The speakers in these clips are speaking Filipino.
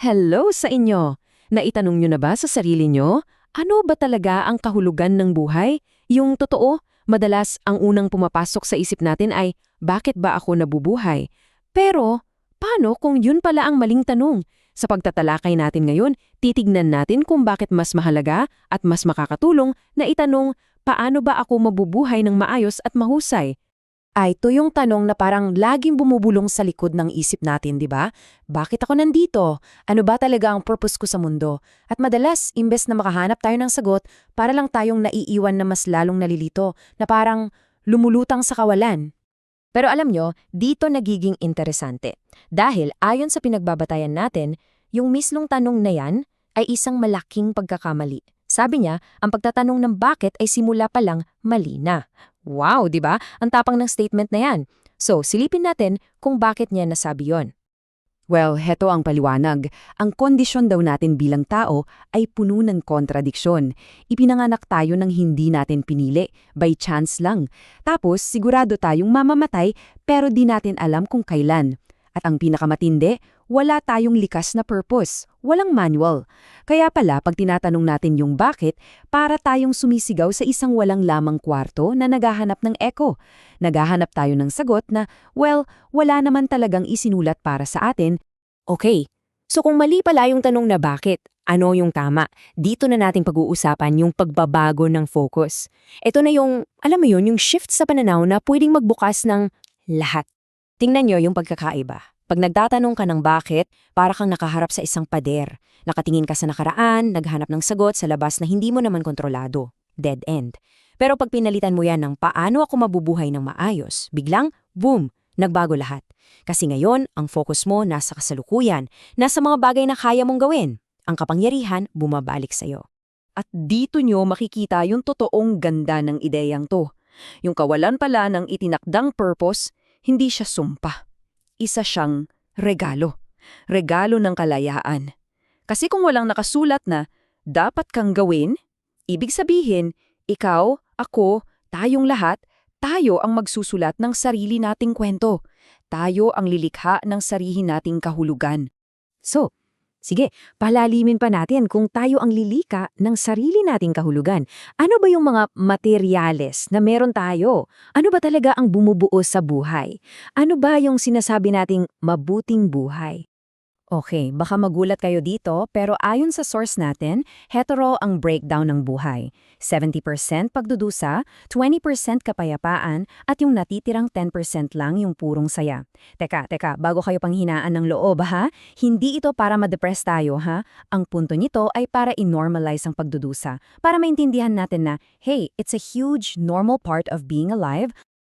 Hello sa inyo! Naitanong nyo na ba sa sarili nyo? Ano ba talaga ang kahulugan ng buhay? Yung totoo, madalas ang unang pumapasok sa isip natin ay, bakit ba ako nabubuhay? Pero, paano kung yun pala ang maling tanong? Sa pagtatalakay natin ngayon, titignan natin kung bakit mas mahalaga at mas makakatulong na itanong, paano ba ako mabubuhay ng maayos at mahusay? Ito yung tanong na parang laging bumubulong sa likod ng isip natin, di ba? Bakit ako nandito? Ano ba talaga ang purpose ko sa mundo? At madalas, imbes na makahanap tayo ng sagot, para lang tayong naiiwan na mas lalong nalilito, na parang lumulutang sa kawalan. Pero alam nyo, dito nagiging interesante. Dahil ayon sa pinagbabatayan natin, yung mislong tanong na yan ay isang malaking pagkakamali. Sabi niya, ang pagtatanong ng bakit ay simula pa lang mali na. Wow, di ba? Ang tapang ng statement na yan. So, silipin natin kung bakit niya nasabi yon. Well, heto ang paliwanag. Ang kondisyon daw natin bilang tao ay puno ng kontradiksyon. Ipinanganak tayo ng hindi natin pinili, by chance lang. Tapos, sigurado tayong mamamatay pero di natin alam kung kailan. At ang pinakamatindi, wala tayong likas na purpose, walang manual. Kaya pala, pag tinatanong natin yung bakit, para tayong sumisigaw sa isang walang lamang kwarto na naghahanap ng echo. Naghahanap tayo ng sagot na, well, wala naman talagang isinulat para sa atin. Okay, so kung mali pala yung tanong na bakit, ano yung tama? Dito na nating pag-uusapan yung pagbabago ng focus. Ito na yung, alam mo yun, yung shift sa pananaw na pwedeng magbukas ng lahat. Tingnan nyo yung pagkakaiba. Pag nagtatanong ka ng bakit, para kang nakaharap sa isang pader. Nakatingin ka sa nakaraan, naghanap ng sagot sa labas na hindi mo naman kontrolado. Dead end. Pero pag pinalitan mo yan ng paano ako mabubuhay ng maayos, biglang, boom, nagbago lahat. Kasi ngayon, ang focus mo nasa kasalukuyan, nasa mga bagay na kaya mong gawin. Ang kapangyarihan bumabalik sa'yo. At dito nyo makikita yung totoong ganda ng ideyang to. Yung kawalan pala ng itinakdang purpose, hindi siya sumpa. Isa siyang regalo. Regalo ng kalayaan. Kasi kung walang nakasulat na, dapat kang gawin, ibig sabihin, ikaw, ako, tayong lahat, tayo ang magsusulat ng sarili nating kwento. Tayo ang lilikha ng sarili nating kahulugan. So, sige, palalimin pa natin kung tayo ang lilika ng sarili nating kahulugan. Ano ba yung mga materyales na meron tayo? Ano ba talaga ang bumubuo sa buhay? Ano ba yung sinasabi nating mabuting buhay? Okay, baka magulat kayo dito pero ayon sa source natin, hetero ang breakdown ng buhay. 70% pagdudusa, 20% kapayapaan, at yung natitirang 10% lang yung purong saya. Teka, bago kayo panghinaan ng loob ha, hindi ito para ma-depress tayo ha. Ang punto nito ay para i-normalize ang pagdudusa. Para maintindihan natin na, hey, it's a huge normal part of being alive.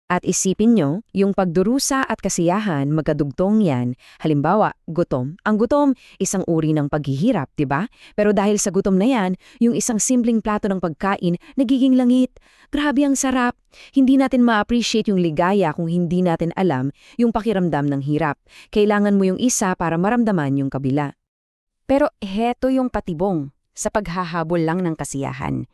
At isipin nyo, yung pagdurusa at kasiyahan, magkadugtong yan. Halimbawa, gutom. Ang gutom, isang uri ng paghihirap, diba? Pero dahil sa gutom na yan, yung isang simpleng plato ng pagkain, nagiging langit. Grabe ang sarap. Hindi natin ma-appreciate yung ligaya kung hindi natin alam yung pakiramdam ng hirap. Kailangan mo yung isa para maramdaman yung kabila. Pero heto yung patibong sa paghahabol lang ng kasiyahan.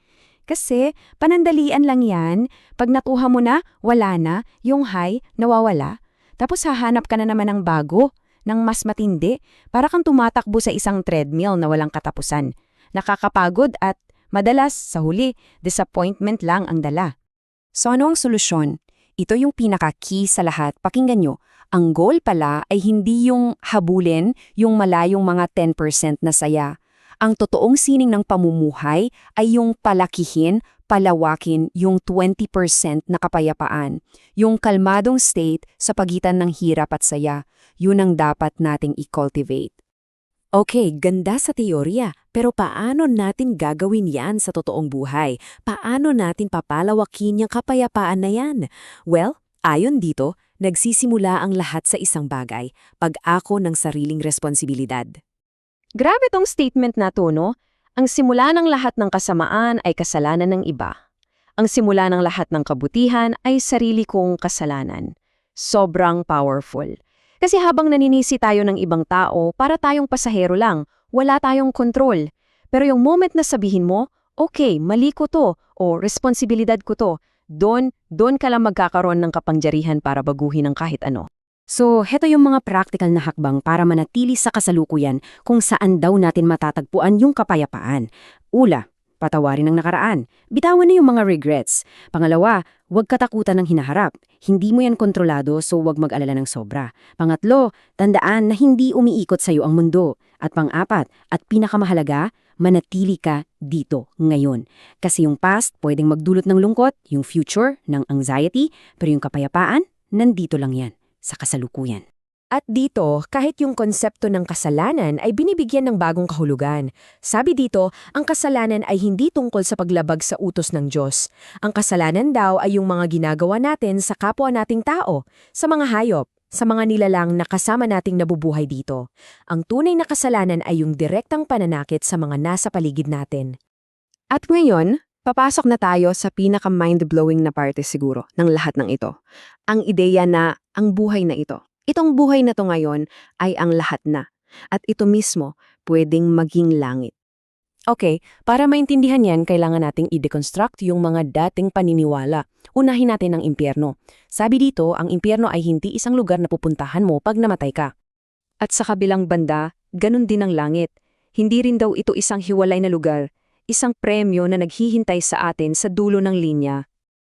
Kasi panandalian lang yan, pag nakuha mo na, wala na, yung high, nawawala. Tapos hahanap ka na naman ng bago, ng mas matindi, para kang tumatakbo sa isang treadmill na walang katapusan. Nakakapagod at madalas, sa huli, disappointment lang ang dala. So ano ang solusyon? Ito yung pinaka-key sa lahat, pakinggan nyo. Ang goal pala ay hindi yung habulin, yung malayong mga 10% na saya. Ang totoong sining ng pamumuhay ay yung palakihin, palawakin yung 20% na kapayapaan. Yung kalmadong state sa pagitan ng hirap at saya. Yun ang dapat nating i-cultivate. Okay, ganda sa teorya, pero paano natin gagawin yan sa totoong buhay? Paano natin papalawakin yung kapayapaan na yan? Well, ayon dito, nagsisimula ang lahat sa isang bagay, pag-ako ng sariling responsibilidad. Grabe tong statement na to, no? Ang simula ng lahat ng kasamaan ay kasalanan ng iba. Ang simula ng lahat ng kabutihan ay sarili kong kasalanan. Sobrang powerful. Kasi habang naninisi tayo ng ibang tao, para tayong pasahero lang, wala tayong kontrol. Pero yung moment na sabihin mo, okay, mali ko to, o responsibilidad ko to, doon ka lang magkakaroon ng kapangyarihan para baguhin ang kahit ano. So, heto yung mga practical na hakbang para manatili sa kasalukuyan kung saan daw natin matatagpuan yung kapayapaan. Ula, patawarin ang nakaraan. Bitawan na yung mga regrets. Pangalawa, huwag katakutan ng hinaharap. Hindi mo yan kontrolado, so huwag mag-alala ng sobra. Pangatlo, tandaan na hindi umiikot sa'yo ang mundo. At pang-apat, at pinakamahalaga, manatili ka dito, ngayon. Kasi yung past pwedeng magdulot ng lungkot, yung future ng anxiety, pero yung kapayapaan, nandito lang yan, sa kasalukuyan. At dito, kahit yung konsepto ng kasalanan ay binibigyan ng bagong kahulugan. Sabi dito, ang kasalanan ay hindi tungkol sa paglabag sa utos ng Diyos. Ang kasalanan daw ay yung mga ginagawa natin sa kapwa nating tao, sa mga hayop, sa mga nilalang na kasama nating nabubuhay dito. Ang tunay na kasalanan ay yung direktang pananakit sa mga nasa paligid natin. At ngayon, papasok na tayo sa pinaka-mind-blowing na parte siguro ng lahat ng ito. Ang ideya na ang buhay na ito. Itong buhay na to ngayon ay ang lahat na. At ito mismo pwedeng maging langit. Okay, para maintindihan yan, kailangan nating i-deconstruct yung mga dating paniniwala. Unahin natin ang impyerno. Sabi dito, ang impyerno ay hindi isang lugar na pupuntahan mo pag namatay ka. At sa kabilang banda, ganun din ang langit. Hindi rin daw ito isang hiwalay na lugar, isang premyo na naghihintay sa atin sa dulo ng linya.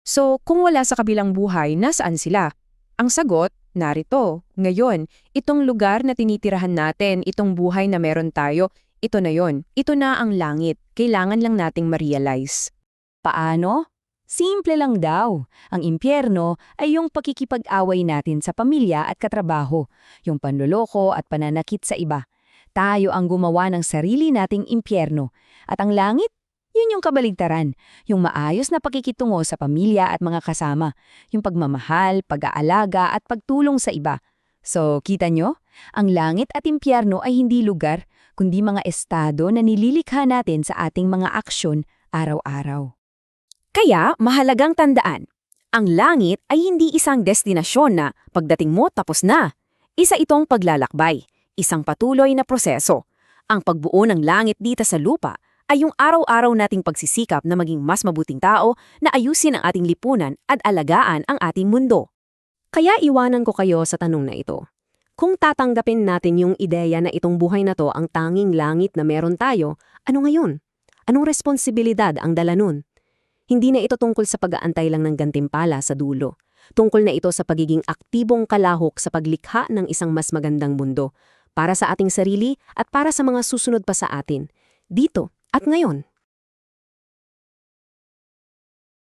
So, kung wala sa kabilang buhay, nasaan sila? Ang sagot, narito, ngayon, itong lugar na tinitirahan natin, itong buhay na meron tayo, ito na yon. Ito na ang langit. Kailangan lang nating ma-realize. Paano? Simple lang daw. Ang impyerno ay yung pakikipag-away natin sa pamilya at katrabaho, yung panloloko at pananakit sa iba. Tayo ang gumawa ng sarili nating impyerno. At ang langit? Yun yung kabaligtaran, yung maayos na pakikitungo sa pamilya at mga kasama, yung pagmamahal, pag-aalaga at pagtulong sa iba. So, kita nyo? Ang langit at impyerno ay hindi lugar, kundi mga estado na nililikha natin sa ating mga aksyon araw-araw. Kaya, mahalagang tandaan, ang langit ay hindi isang destinasyon na pagdating mo tapos na. Isa itong paglalakbay, isang patuloy na proseso. Ang pagbuo ng langit dito sa lupa ay yung araw-araw nating pagsisikap na maging mas mabuting tao na ayusin ang ating lipunan at alagaan ang ating mundo. Kaya iwanan ko kayo sa tanong na ito. Kung tatanggapin natin yung ideya na itong buhay na to ang tanging langit na meron tayo, ano ngayon? Anong responsibilidad ang dala nun? Hindi na ito tungkol sa pag-aantay lang ng gantimpala sa dulo. Tungkol na ito sa pagiging aktibong kalahok sa paglikha ng isang mas magandang mundo, para sa ating sarili at para sa mga susunod pa sa atin, dito at ngayon.